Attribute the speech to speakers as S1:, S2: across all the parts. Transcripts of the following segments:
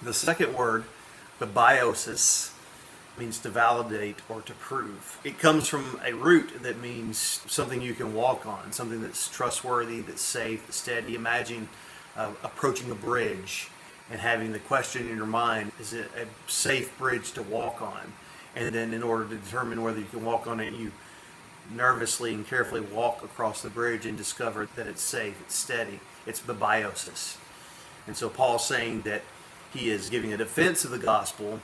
S1: The second word, Bebaiosis, means to validate or to prove. It comes from a root that means something you can walk on, something that's trustworthy, that's safe, that's steady. Imagine approaching a bridge and having the question in your mind, is it a safe bridge to walk on? And then in order to determine whether you can walk on it, you nervously and carefully walk across the bridge and discover that it's safe, it's steady, it's Bebaiosis. And so Paul's saying that he is giving a defense of the gospel,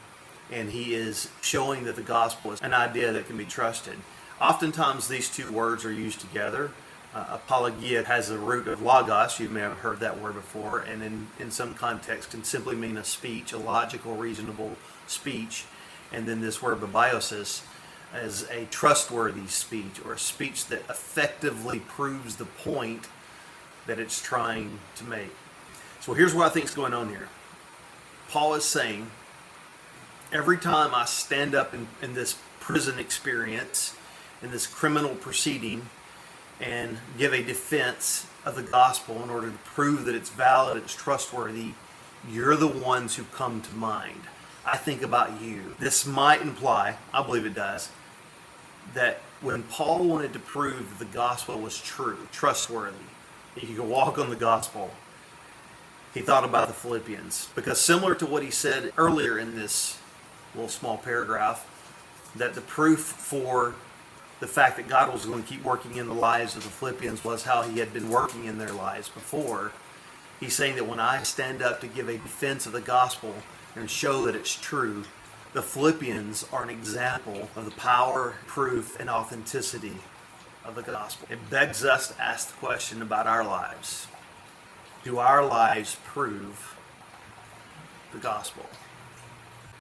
S1: and he is showing that the gospel is an idea that can be trusted. Oftentimes these two words are used together. Apologia has the root of logos. You may have heard that word before, and in some contexts can simply mean a speech, a logical, reasonable speech. And then this word Bebaiosis as a trustworthy speech, or a speech that effectively proves the point that it's trying to make. So here's what I think is going on here. Paul is saying, every time I stand up in this prison experience, in this criminal proceeding, and give a defense of the gospel in order to prove that it's valid, it's trustworthy, you're the ones who come to mind. I think about you. This might imply, I believe it does, that when Paul wanted to prove that the gospel was true, trustworthy, that you could walk on the gospel, he thought about the Philippians. Because similar to what he said earlier in this little small paragraph, that the proof for the fact that God was going to keep working in the lives of the Philippians was how he had been working in their lives before. He's saying that when I stand up to give a defense of the gospel and show that it's true, the Philippians are an example of the power, proof, and authenticity of the gospel. It begs us to ask the question about our lives. Do our lives prove the gospel?